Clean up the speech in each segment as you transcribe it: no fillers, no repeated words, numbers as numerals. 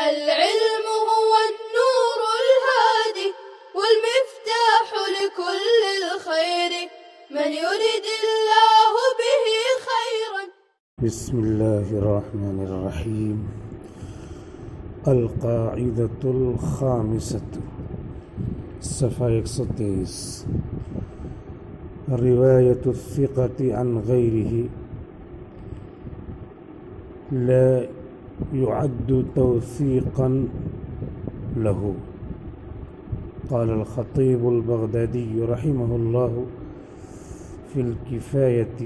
العلم هو النور الهادي والمفتاح لكل الخير من يرد الله به خيرا. بسم الله الرحمن الرحيم. القاعدة الخامسة صفحہ 123. رواية الثقة عن غيره لا يعد توثيقا له. قال الخطيب البغدادي رحمه الله في الكفاية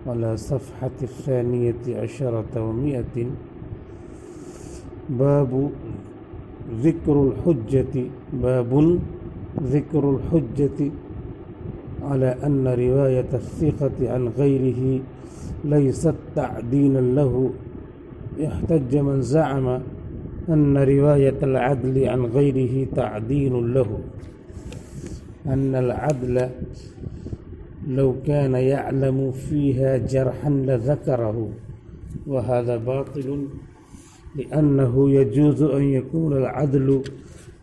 على صفحة 12 و100: باب ذكر الحجة على أن رواية الثقة عن غيره ليست تعديلا له. احتج من زعم أن رواية العدل عن غيره تعديل له، أن العدل لو كان يعلم فيها جرحا لذكره، وهذا باطل، لأنه يجوز أن يكون العدل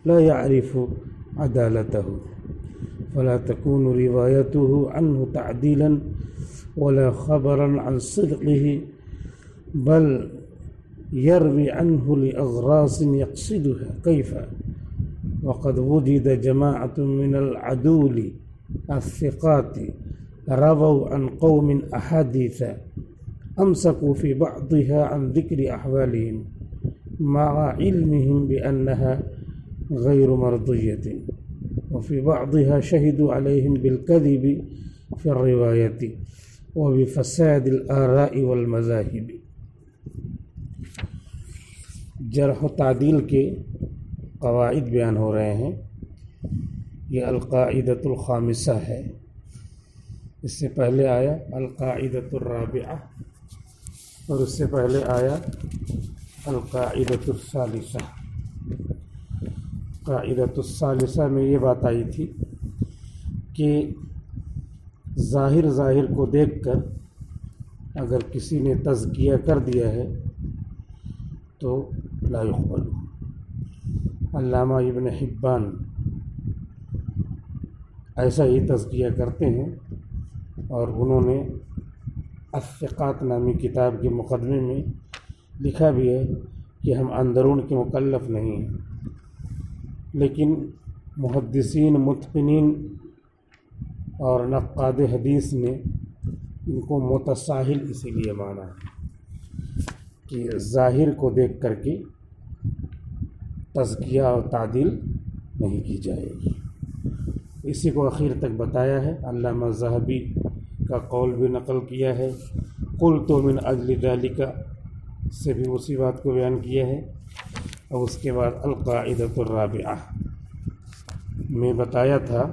لا يعرف عدالته، فلا تكون روايته عنه تعديلا ولا خبرا عن صدقه، بل يروي عنه لأغراض يقصدها. كيف؟ وقد وجد جماعة من العدول الثقات رووا عن قوم أحاديث أمسكوا في بعضها عن ذكر أحوالهم مع علمهم بأنها غير مرضية، وفي بعضها شهدوا عليهم بالكذب في الرواية وبفساد الآراء والمذاهب. جرح و تعدیل کے قواعد بیان ہو رہے ہیں. یہ القاعدۃ الخامسہ ہے. اس سے پہلے آیا القاعدۃ الرابعہ، اور اس سے پہلے آیا القاعدۃ الثالثہ. قاعدۃ الثالثہ میں یہ بات آئی تھی کہ ظاہر کو دیکھ کر اگر کسی نے تزکیہ کر دیا ہے تو لا يقبل. علامہ ابن حبان ایسا ہی تزکیہ کرتے ہیں، اور انہوں نے الثقات نامی کتاب کے مقدمے میں لکھا بھی ہے کہ ہم اندرون کے مکلف نہیں ہیں، لیکن محدثین متقنین اور نقاد حدیث نے ان کو متساہل اسی لیے مانا ہے کہ ظاہر کو دیکھ کر کے تزکیہ اور تعدیل نہیں کی جائے گی. اسی کو اخیر تک بتایا ہے. علامہ ذہبی کا قول بھی نقل کیا ہے. قلت من اجل ذلک سے بھی اسی بات کو بیان کیا ہے. اور اس کے بعد القاعدۃ الرابعہ میں بتایا تھا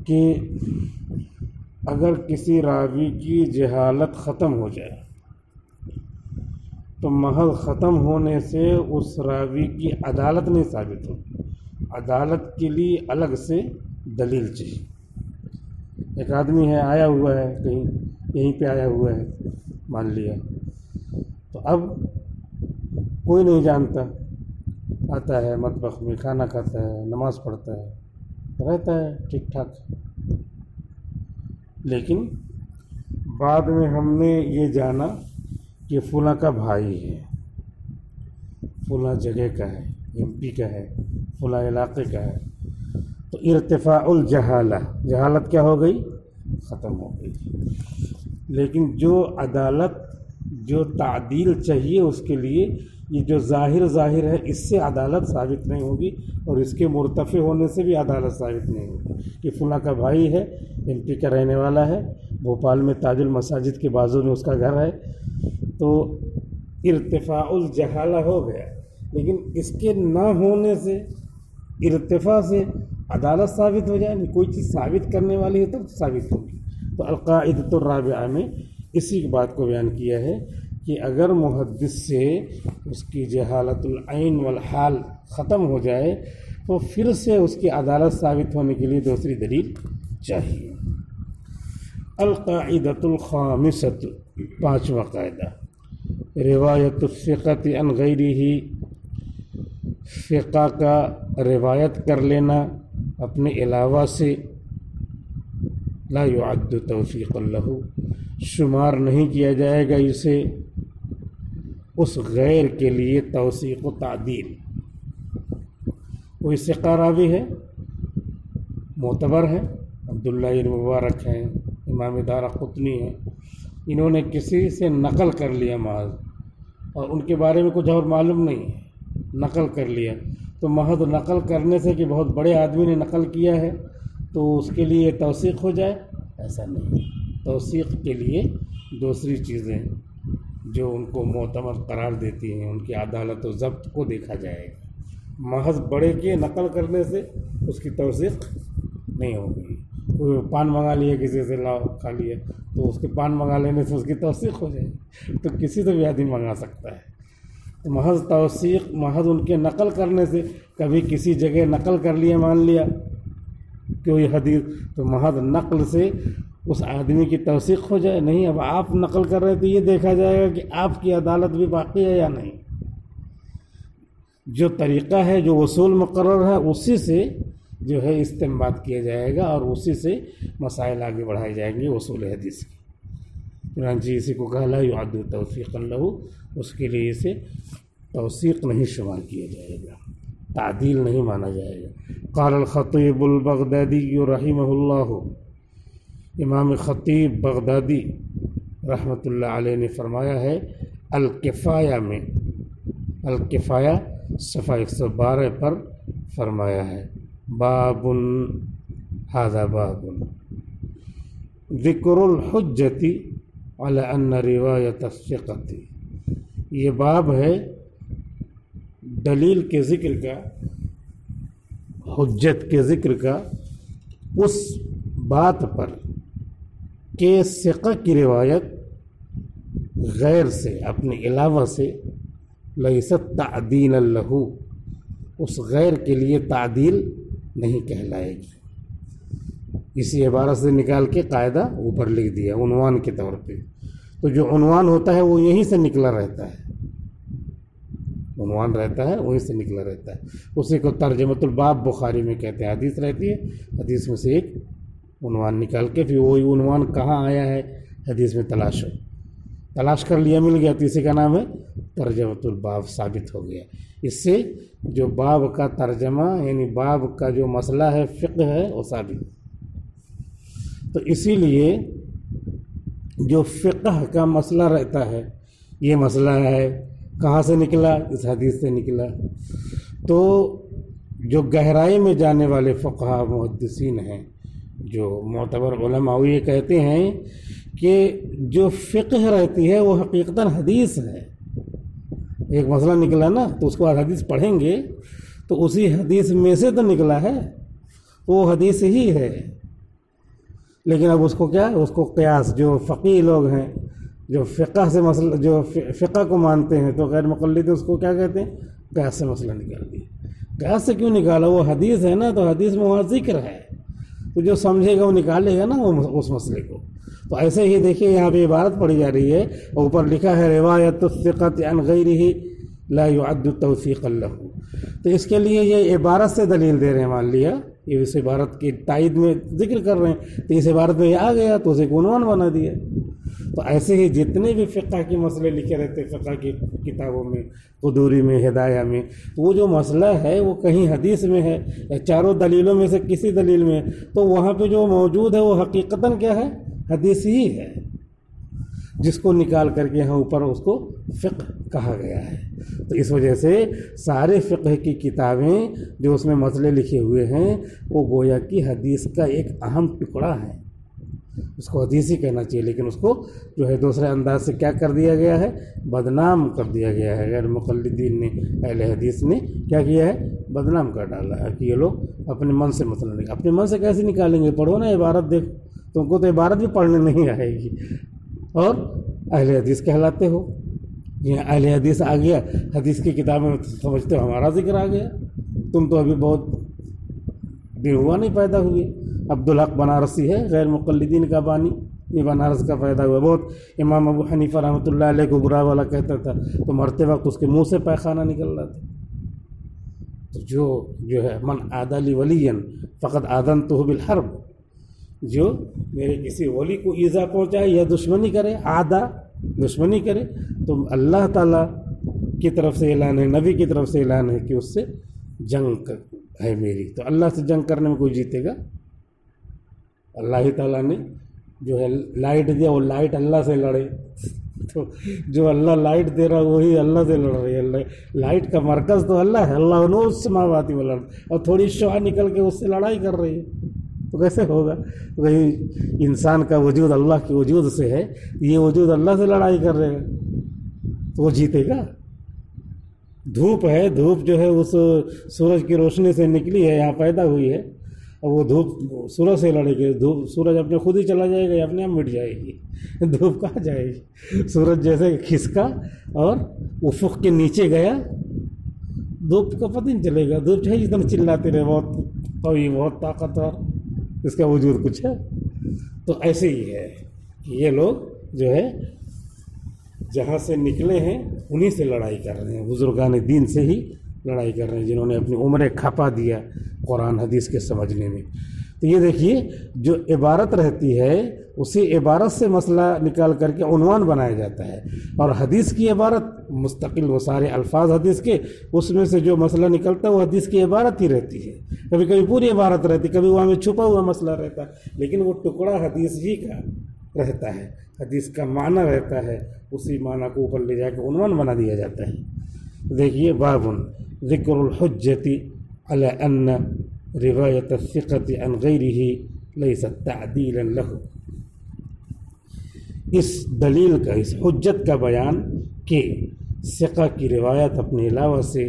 کہ اگر کسی راوی کی جہالت ختم ہو جائے تو محض ختم ہونے سے اس راوی کی عدالت نہیں ثابت ہوگی. عدالت کے لیے الگ سے دلیل چاہیے. ایک آدمی ہے، آیا ہوا ہے کہیں، یہیں پہ آیا ہوا ہے مان لیا، تو اب کوئی نہیں جانتا، آتا ہے مطبخ میں کھانا کھاتا ہے، نماز پڑھتا ہے، رہتا ہے ٹھیک ٹھاک، لیکن بعد میں ہم نے یہ جانا کہ فلاں کا بھائی ہے، فلاں جگہ کا ہے، MP کا ہے، فلاں علاقے کا ہے، تو ارتفاع الجہالہ، جہالت کیا ہو گئی؟ ختم ہو گئی. لیکن جو عدالت، جو تعدیل چاہیے اس کے لیے، یہ جو ظاہر ہے اس سے عدالت ثابت نہیں ہوگی، اور اس کے مرتفع ہونے سے بھی عدالت ثابت نہیں ہوگی کہ فلاں کا بھائی ہے، MP کا رہنے والا ہے، بھوپال میں تاج المساجد کے بازو میں اس کا گھر ہے، تو ارتفاع الجہالہ ہو گیا. لیکن اس کے نہ ہونے سے، ارتفاع سے عدالت ثابت ہو جائے. کوئی چیز ثابت کرنے والی ہے تب ثابت ہوگی. تو القاعدۃ الرابعہ میں اسی بات کو بیان کیا ہے کہ اگر محدث سے اس کی جہالت العین والحال ختم ہو جائے تو پھر سے اس کی عدالت ثابت ہونے کے لیے دوسری دلیل چاہیے. القاعدۃ الخامسۃ، پانچواں قاعدہ، روایت الثقۃ عن غیرہ فقہ کا روایت کر لینا اپنے علاوہ سے لا يعد توثیقا لہ، شمار نہیں کیا جائے گا اسے اس غیر کے لیے توثیق و تعدیل۔ کوئی ثقہ راوی ہے، معتبر ہے، عبداللہ بن مبارک ہیں، امام دارقطنی ہیں، انہوں نے کسی سے نقل کر لیا محض، اور ان کے بارے میں کچھ اور معلوم نہیں ہے، نقل کر لیا، تو محض نقل کرنے سے کہ بہت بڑے آدمی نے نقل کیا ہے تو اس کے لیے توثیق ہو جائے، ایسا نہیں۔ توثیق کے لیے دوسری چیزیں جو ان کو معتمد قرار دیتی ہیں، ان کی عدالت و ضبط کو دیکھا جائے گا۔ محض بڑے کے نقل کرنے سے اس کی توثیق نہیں ہوگی۔ کوئی پان منگا لیا کسی سے، لاؤ کھا لیا، تو اس کے پان منگا لینے سے اس کی توثیق ہو جائے گی، تو کسی سے بھی آدمی منگا سکتا ہے۔ تو محض توثیق محض ان کے نقل کرنے سے، کبھی کسی جگہ نقل کر لیا، مان لیا کوئی حدیث، تو محض نقل سے اس آدمی کی توثیق ہو جائے نہیں۔ اب آپ نقل کر رہے تو یہ دیکھا جائے گا کہ آپ کی عدالت بھی باقی ہے یا نہیں۔ جو طریقہ ہے، جو اصول مقرر ہے، اسی سے جو ہے استنباط کیا جائے گا اور اسی سے مسائل آگے بڑھائے جائیں گے اصول حدیث کی۔ چنانچہ اسی کو کہا لا يعد توثیقا لہ، اس کے لیے اسے توثیق نہیں شمار کیا جائے گا، تعدیل نہیں مانا جائے گا۔ قال الخطیب البغدادی رحمہ اللہ، امام خطیب بغدادی رحمۃ اللہ علیہ نے فرمایا ہے الکفایہ میں، الکفایہ صفحہ 112 پر فرمایا ہے، باب ھذا باب ذکر الحجۃ علی ان روایت الثقۃ، یہ باب ہے دلیل کے ذکر کا، حجت کے ذکر کا اس بات پر کہ ثقہ کی روایت غیر سے، اپنے علاوہ سے لیست تعدیلا لہ، اس غیر کے لیے تعدیل نہیں کہلائے گی۔ اسی عبارت سے نکال کے قاعدہ اوپر لکھ دیا عنوان کے طور پہ۔ تو جو عنوان ہوتا ہے وہ یہیں سے نکلا رہتا ہے، عنوان رہتا ہے وہیں سے نکلا رہتا ہے، اسی کو ترجمۃ الباب بخاری میں کہتے ہیں۔ حدیث رہتی ہے، حدیث میں سے ایک عنوان نکال کے پھر وہی عنوان کہاں آیا ہے حدیث میں تلاش کر لیا، مل گیا، تو اسی کا نام ہے ترجمۃ الباب، ثابت ہو گیا۔ اس سے جو باب کا ترجمہ یعنی باب کا جو مسئلہ ہے، فقہ ہے، وہ ثابت۔ تو اسی لیے جو فقہ کا مسئلہ رہتا ہے، یہ مسئلہ ہے کہاں سے نکلا، اس حدیث سے نکلا۔ تو جو گہرائی میں جانے والے فقہا محدثین ہیں، جو معتبر علماء، وہ یہ کہتے ہیں کہ جو فقہ رہتی ہے وہ حقیقتاً حدیث ہے۔ ایک مسئلہ نکلا نا، تو اس کو بعد حدیث پڑھیں گے تو اسی حدیث میں سے تو نکلا ہے، وہ حدیث ہی ہے۔ لیکن اب اس کو کیا، اس کو قیاس، جو فقیہ لوگ ہیں، جو فقہ سے مسئلہ، جو فقہ کو مانتے ہیں، تو غیر مقلد اس کو کیا کہتے ہیں، قیاس سے مسئلہ نکال دیا۔ قیاس سے کیوں نکالا، وہ حدیث ہے نا، تو حدیث میں وہاں ذکر ہے، تو جو سمجھے گا وہ نکالے گا نا اس مسئلے کو۔ تو ایسے ہی دیکھیے یہاں پہ عبارت پڑھی جا رہی ہے، اوپر لکھا ہے روایت الثقۃ عن غیرہ لا يعد توثیقا لہ، تو اس کے لیے یہ عبارت سے دلیل دے رہے ہیں، مان لیا یہ اس عبارت کی تائید میں ذکر کر رہے ہیں، تو اس عبارت میں یہ آ گیا تو اسے عنوان بنا دیا۔ تو ایسے ہی جتنے بھی فقہ کے مسئلے لکھے رہتے فقہ کی کتابوں میں، قدوری میں، ہدایہ میں، وہ جو مسئلہ ہے وہ کہیں حدیث میں ہے یا چاروں دلیلوں میں سے کسی دلیل میں، تو وہاں پہ جو موجود ہے وہ حقیقتاً کیا ہے، حدیث ہی ہے، جس کو نکال کر کے یہاں اوپر اس کو فقہ کہا گیا ہے۔ تو اس وجہ سے سارے فقہ کی کتابیں جو اس میں مسئلے لکھے ہوئے ہیں، وہ گویا کی حدیث کا ایک اہم ٹکڑا ہے، اس کو حدیث ہی کہنا چاہیے، لیکن اس کو جو ہے دوسرے انداز سے کیا کر دیا گیا ہے، بدنام کر دیا گیا ہے۔ غیر مقلدین نے، اہل حدیث نے کیا کیا ہے، بدنام کر ڈالا ہے کہ یہ لوگ اپنے من سے مسئلہ نکالیں۔ اپنے من سے کیسے نکالیں گے، پڑھو نا عبارت، دیکھو، تم کو تو عبارت بھی پڑھنے نہیں آئے گی، اور اہل حدیث کہلاتے ہو۔ یہ اہل حدیث آ گیا، حدیث کی کتابیں سمجھتے ہو ہمارا ذکر آ گیا، تم تو ابھی بہت دن ہوا نہیں پیدا ہوئے۔ عبدالحق بنارسی ہے غیر مقلدین کا بانی، یہ بنارس کا پیدا ہوا، بہت امام ابو حنیفہ رحمۃ اللہ علیہ کو برا والا کہتا تھا، تو مرتے وقت اس کے منہ سے پیخانہ نکل رہا تھا۔ تو جو ہے من عادی لی ولیا فقد آذنتہ بالحرب، جو میرے کسی ولی کو ایذا پہنچائے یا دشمنی کرے، دشمنی کرے، تو اللہ تعالیٰ کی طرف سے اعلان ہے، نبی کی طرف سے اعلان ہے کہ اس سے جنگ ہے میری۔ تو اللہ سے جنگ کرنے میں کوئی جیتے گا؟ اللہ تعالیٰ نے جو ہے لائٹ دیا، وہ لائٹ اللہ سے لڑے، تو جو اللہ لائٹ دے رہا وہی اللہ سے لڑ رہی ہے۔ لائٹ کا مرکز تو اللہ ہے، اللہ نور السماوات والارض، اور تھوڑی شعاع نکل کے اس سے لڑائی کر رہی ہے، تو کیسے ہوگا؟ تو کہیں انسان کا وجود اللہ کے وجود سے ہے، یہ وجود اللہ سے لڑائی کر رہے گا تو وہ جیتے گا؟ دھوپ ہے، دھوپ جو ہے اس سورج کی روشنی سے نکلی ہے، یہاں پیدا ہوئی ہے، اور وہ دھوپ سورج سے لڑے گی، دھوپ سورج اپنے خود ہی چلا جائے گا یا اپنے آپ مٹ جائے گی؟ دھوپ کہاں جائے گی؟ سورج جیسے کھسکا اور افق کے نیچے گیا، دھوپ کا پتہ نہیں چلے گا، دھوپ چاہے جتنا چلاتے رہے، بہت قوی، بہت طاقتور، اس کا وجود کچھ ہے۔ تو ایسے ہی ہے کہ یہ لوگ جو ہے جہاں سے نکلے ہیں انہی سے لڑائی کر رہے ہیں، بزرگان دین سے ہی لڑائی کر رہے ہیں، جنہوں نے اپنی عمریں کھپا دیا قرآن حدیث کے سمجھنے میں۔ تو یہ دیکھیے، جو عبارت رہتی ہے اسی عبارت سے مسئلہ نکال کر کے عنوان بنایا جاتا ہے، اور حدیث کی عبارت مستقل، وہ سارے الفاظ حدیث کے، اس میں سے جو مسئلہ نکلتا ہے وہ حدیث کی عبارت ہی رہتی ہے، کبھی کبھی پوری عبارت رہتی، کبھی وہاں میں چھپا ہوا مسئلہ رہتا ہے، لیکن وہ ٹکڑا حدیث ہی کا رہتا ہے، حدیث کا معنی رہتا ہے، اسی معنی کو اوپر لے جا کے عنوان بنا دیا جاتا ہے۔ دیکھیے، باب ذکر الحجت علی ان روایت الثقۃ عن غیرہ لیست تعدیلا لہ، اس دلیل کا، اس حجت کا بیان کہ ثقہ کی روایت اپنے علاوہ سے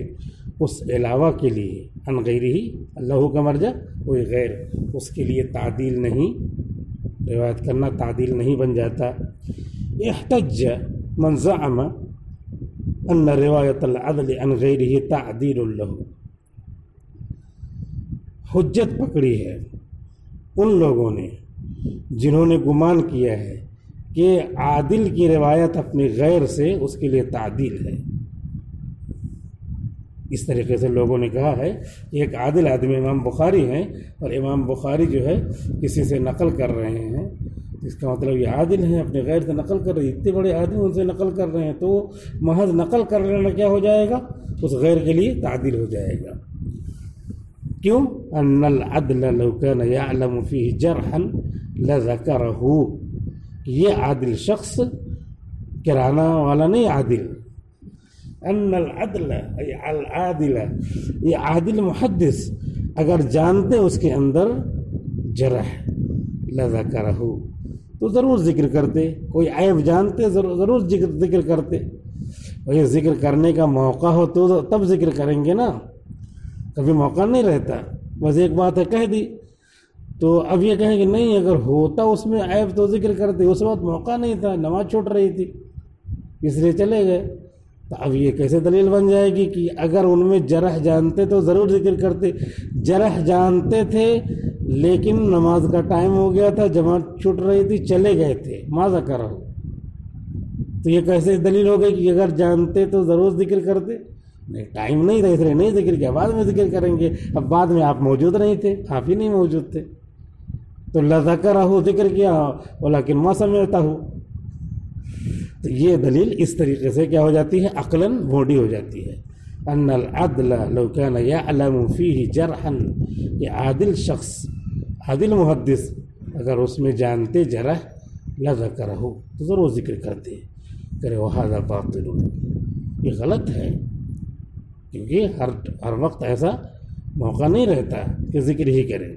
اس علاوہ کے لیے، عن غیرہ، اللہ کا مرجع کوئی غیر، اس کے لیے تعدیل نہیں، روایت کرنا تعدیل نہیں بن جاتا۔ احتج من زعم ان روایت العدل عن غیرہ تعدیل لہ، حجت پکڑی ہے ان لوگوں نے جنہوں نے گمان کیا ہے کہ عادل کی روایت اپنے غیر سے اس کے لیے تعدیل ہے۔ اس طریقے سے لوگوں نے کہا ہے کہ ایک عادل آدمی امام بخاری ہیں، اور امام بخاری جو ہے کسی سے نقل کر رہے ہیں، اس کا مطلب یہ عادل ہیں، اپنے غیر سے نقل کر رہے ہیں، اتنے بڑے آدمی ان سے نقل کر رہے ہیں، تو محض نقل کر لینا کیا ہو جائے گا؟ اس غیر کے لیے تعدیل ہو جائے گا۔ کیوں؟ ان العدل لو كان يعلم فيه جرحا لذكره، یہ عادل شخص کرانا والا نہیں، عادل، ان العدل ای العادل، یہ عادل محدث اگر جانتے اس کے اندر جرح لذکرہ، تو ضرور ذکر کرتے، کوئی عیب جانتے ضرور ذکر کرتے، اور یہ ذکر کرنے کا موقع ہو تو تب ذکر کریں گے نا، کبھی موقع نہیں رہتا، بس ایک بات ہے کہہ دی، تو اب یہ کہیں کہ نہیں، اگر ہوتا اس میں عیب تو ذکر کرتے، اس وقت موقع نہیں تھا، نماز چھوٹ رہی تھی اس لیے چلے گئے، تو اب یہ کیسے دلیل بن جائے گی کہ اگر ان میں جرح جانتے تو ضرور ذکر کرتے؟ جرح جانتے تھے لیکن نماز کا ٹائم ہو گیا تھا، جماعت چھوٹ رہی تھی، چلے گئے تھے، ماذا کرو؟ تو یہ کیسے دلیل ہو گئی کہ اگر جانتے تو ضرور ذکر کرتے؟ نہیں، ٹائم نہیں تھا اس لیے نہیں ذکر کیا، بعد میں ذکر کریں گے، اب بعد میں آپ موجود نہیں تھے، آپ ہی نہیں موجود تھے، تو لذکرہ ذکر کیا، ولیکن ما سمعتہ، تو یہ دلیل اس طریقے سے کیا ہو جاتی ہے؟ عقلاً موڈی ہو جاتی ہے۔ ان العدل لو كان يعلم فيه جرحا، یہ عادل شخص، عادل محدث اگر اس میں جانتے جرح لذکرہ، تو ضرور ذکر کرتے، کرے وہذا باطل، یہ غلط ہے، کیونکہ ہر وقت ایسا موقع نہیں رہتا کہ ذکر ہی کریں،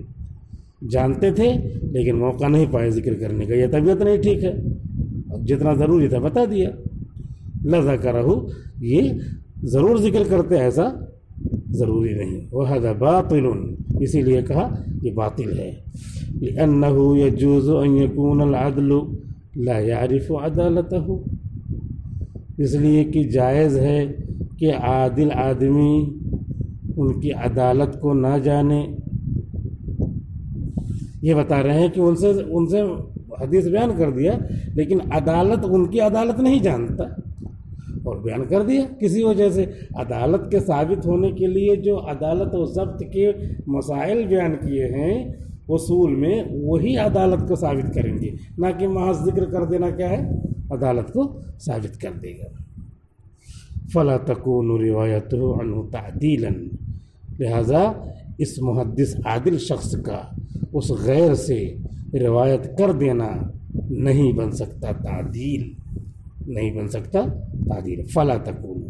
جانتے تھے لیکن موقع نہیں پائے ذکر کرنے کا، یہ طبیعت نہیں ٹھیک ہے، اب جتنا ضروری تھا بتا دیا، لذکرہ، یہ ضرور ذکر کرتے، ایسا ضروری نہیں، وہذا باطل، اسی لیے کہا یہ باطل ہے، لأنه يجوز ان يكون العدل لا يعرف عدالته، اس لیے کہ جائز ہے کہ عادل آدمی ان کی عدالت کو نہ جانے، یہ بتا رہے ہیں کہ ان سے حدیث بیان کر دیا لیکن عدالت، ان کی عدالت نہیں جانتا، اور بیان کر دیا کسی وجہ سے۔ عدالت کے ثابت ہونے کے لیے جو عدالت و ضبط کے مسائل بیان کیے ہیں اصول میں، وہی عدالت کو ثابت کریں گے، نہ کہ محض ذکر کر دینا کیا ہے عدالت کو ثابت کر دے گا۔ فلا تکون روایتہ عنہ تعدیلا، لہذا اس محدث عادل شخص کا اس غیر سے روایت کر دینا نہیں بن سکتا تعدیل، نہیں بن سکتا تعدیل۔ فلا تکون،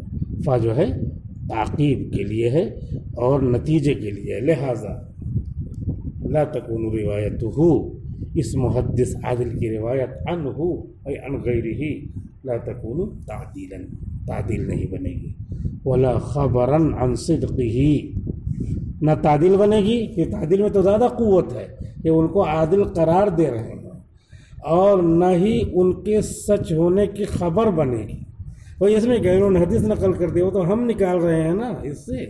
فا جو ہے تعقیب کے لیے ہے اور نتیجے کے لیے ہے، لہذا لا تکون روایتہ، اس محدث عادل کی روایت عنہ ای عن غیرہ لا تکون تعدیلا، تعدیل نہیں بنے گی۔ ولا خبرا عن صدقہ، نہ تعدیل بنے گی، کہ تعدیل میں تو زیادہ قوت ہے کہ ان کو عادل قرار دے رہے ہیں، اور نہ ہی ان کے سچ ہونے کی خبر بنے گی۔ اور اس میں غیروں نے حدیث نقل کر دیا، وہ تو ہم نکال رہے ہیں نا اس سے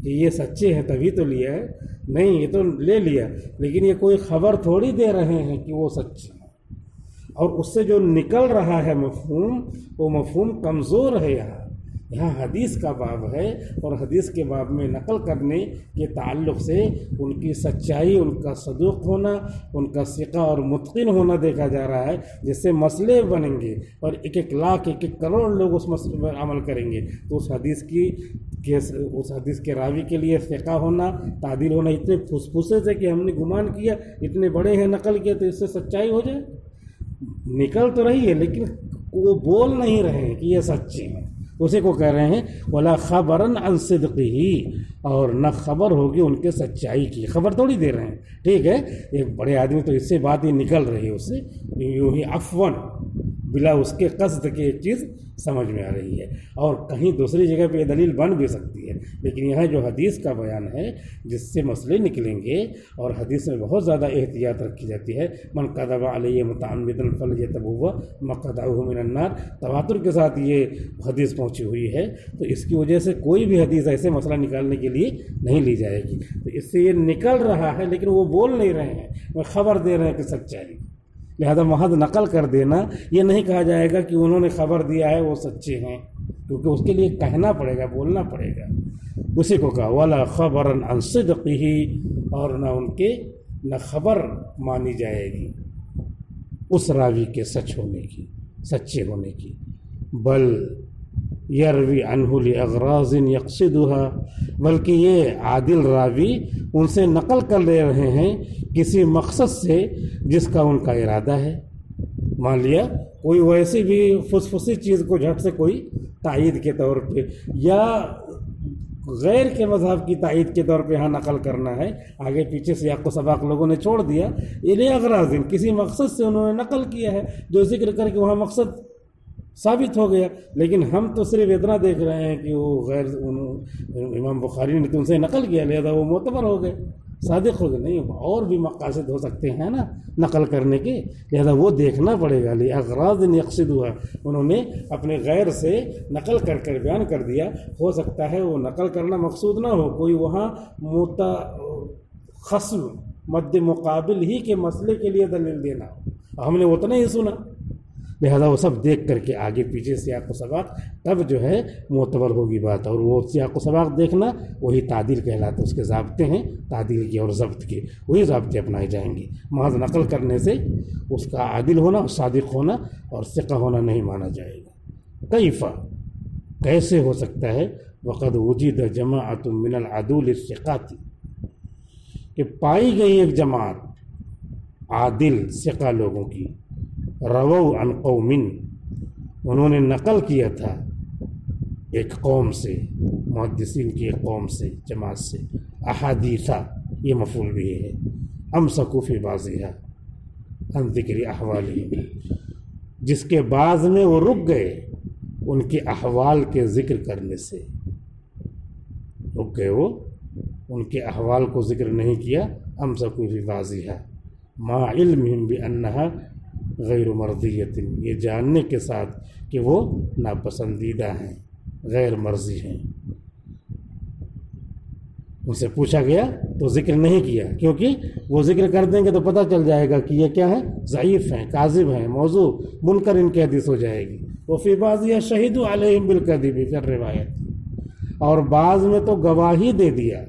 کہ یہ سچے ہیں تبھی تو لیا ہے، نہیں یہ تو لے لیا، لیکن یہ کوئی خبر تھوڑی دے رہے ہیں کہ وہ سچے ہیں، اور اس سے جو نکل رہا ہے مفہوم، وہ مفہوم کمزور ہے۔ یہاں حدیث کا باب ہے، اور حدیث کے باب میں نقل کرنے کے تعلق سے ان کی سچائی، ان کا صدوق ہونا، ان کا ثقہ اور متقن ہونا دیکھا جا رہا ہے، جس سے مسئلے بنیں گے اور ایک ایک لاکھ ایک ایک کروڑ لوگ اس مسئلے پر عمل کریں گے، تو اس حدیث کے راوی کے لیے ثقہ ہونا، تعدیل ہونا اتنے پھسپھسے سے کہ ہم نے گمان کیا اتنے بڑے ہیں نقل کیا، تو اس سے سچائی ہو جائے۔ نکل تو رہی ہے لیکن وہ بول نہیں رہے ہیں کہ یہ سچے ہیں، اسی کو کہہ رہے ہیں ولا خبرا عن صدقہ، اور نہ خبر ہوگی ان کے سچائی کی، خبر تھوڑی دے رہے ہیں، ٹھیک ہے، ایک بڑے آدمی تو اس سے بات ہی نکل رہی ہے، اس سے یوں ہی عفواً بلا اس کے قصد کے ایک چیز سمجھ میں آ رہی ہے، اور کہیں دوسری جگہ پہ یہ دلیل بن بھی سکتی ہے، لیکن یہاں جو حدیث کا بیان ہے جس سے مسئلے نکلیں گے، اور حدیث میں بہت زیادہ احتیاط رکھی جاتی ہے، من کذب علی متعمدا فلیتبوأ مقعدہ من النار، تواتر کے ساتھ یہ حدیث پہنچی ہوئی ہے، تو اس کی وجہ سے کوئی بھی حدیث ایسے مسئلہ نکالنے کے لیے نہیں لی جائے گی۔ تو اس سے یہ نکل رہا ہے لیکن وہ بول نہیں رہے ہیں، وہ خبر دے رہے ہیں کہ سچائی، لہذا محض نقل کر دینا یہ نہیں کہا جائے گا کہ انہوں نے خبر دیا ہے وہ سچے ہیں، کیونکہ اس کے لیے کہنا پڑے گا، بولنا پڑے گا۔ اسی کو کہا ولا خبرا عن صدقہ، اور نہ ان کے نہ خبر مانی جائے گی اس راوی کے سچ ہونے کی، سچے ہونے کی، بل یروی عنہ لاغراض یقصدها، بلکہ یہ عادل راوی ان سے نقل کر لے رہے ہیں کسی مقصد سے جس کا ان کا ارادہ ہے۔ مان لیا کوئی ویسی بھی فسفسی چیز کو جھٹ سے کوئی تائید کے طور پہ یا غیر کے مذہب کی تائید کے طور پہ یہاں نقل کرنا ہے، آگے پیچھے سیاق و سباق لوگوں نے چھوڑ دیا، لاغراض کسی مقصد سے انہوں نے نقل کیا ہے جو ذکر کر کے وہاں مقصد ثابت ہو گیا، لیکن ہم تو صرف اتنا دیکھ رہے ہیں کہ وہ غیر امام بخاری نے تو ان سے نقل کیا، لہذا وہ معتبر ہو گئے، صادق ہو گئے، نہیں اور بھی مقاصد ہو سکتے ہیں نا نقل کرنے کے، لہذا وہ دیکھنا پڑے گا۔ لاغراض یقصدها، انہوں نے اپنے غیر سے نقل کر کر بیان کر دیا، ہو سکتا ہے وہ نقل کرنا مقصود نہ ہو، کوئی وہاں خصم مد مقابل ہی کے مسئلے کے لیے دلیل دینا ہو، ہم نے اتنا ہی سنا، لہذا وہ سب دیکھ کر کے آگے پیچھے سیاق و سباق تب جو ہے معتبر ہوگی بات، اور وہ سیاق و سباق دیکھنا وہی تعدیل کہلاتا ہے، اس کے ضابطے ہیں تعدیل کے اور ضبط کے، وہی ضابطے اپنائے جائیں گے، محض نقل کرنے سے اس کا عادل ہونا اور صادق ہونا اور ثقہ ہونا نہیں مانا جائے گا۔ کیفا، کیسے ہو سکتا ہے، وقد وجد جماعت من العدول الثقات، کہ پائی گئی ایک جماعت عادل ثقہ لوگوں کی، رووا عن قوم، انہوں نے نقل کیا تھا ایک قوم سے، محدثین کی ایک قوم سے، جماعت سے، احادیثا، یہ مفعول بھی ہے، امسکوا فی بعضھا عن ذکر احوالہم، جس کے بعض میں وہ رک گئے ان کے احوال کے ذکر کرنے سے، رک گئے وہ ان کے احوال کو ذکر نہیں کیا، امسکوا فی بعضھا مع علمہم بانہا غیر مرضیت، یہ جاننے کے ساتھ کہ وہ ناپسندیدہ ہیں، غیر مرضی ہیں۔ ان سے پوچھا گیا تو ذکر نہیں کیا، کیونکہ وہ ذکر کر دیں گے تو پتہ چل جائے گا کہ یہ کیا ہے، ضعیف ہیں، کاذب ہیں، موضوع منکر ان کی حدیث ہو جائے گی، وفی بعضها شہدوا علیہم بالکذب فی الروایت، اور بعض میں تو گواہی دے دیا،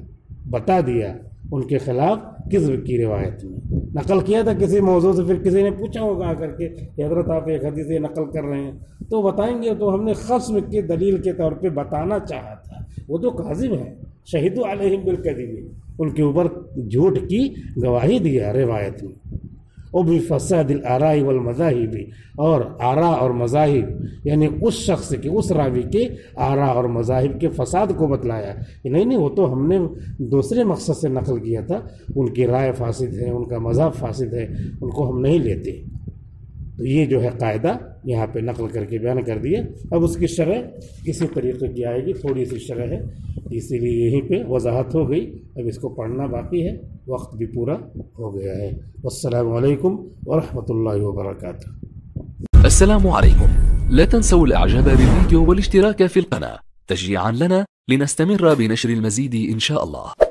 بتا دیا ان کے خلاف کذب کی روایت میں، نقل کیا تھا کسی موضوع سے، پھر کسی نے پوچھا ہوگا آ کر کے کہ حضرت آپ ایک حدیث نقل کر رہے ہیں تو بتائیں گے تو ہم نے خصم کی دلیل کے طور پہ بتانا چاہا تھا، وہ تو کاذب ہے، شہدوا علیہم بالکذب، ان کے اوپر جھوٹ کی گواہی دیا روایت میں۔ وبفساد الآراء والمذاہب، اور آراء اور مذاہب یعنی اس شخص کے، اس راوی کے آراء اور مذاہب کے فساد کو بتلایا کہ نہیں وہ تو ہم نے دوسرے مقصد سے نقل کیا تھا، ان کی رائے فاسد ہے، ان کا مذہب فاسد ہے، ان کو ہم نہیں لیتے۔ تو یہ جو ہے قاعدہ یہاں پہ نقل کر کے بیان کر دیا۔ اب اس کی شرح اسی طریقے کی آئے گی، تھوڑی سی شرح ہے، اسی لیے یہیں پہ وضاحت ہو گئی، اب اس کو پڑھنا باقی ہے، وقت بھی پورا ہو گیا ہے۔ والسلام علیکم ورحمۃ اللہ وبرکاتہ۔ السلام عليكم، لا تنسوا الاعجاب بالفيديو والاشتراك في القناة تشجيعا لنا لنستمر بنشر المزيد إن شاء الله.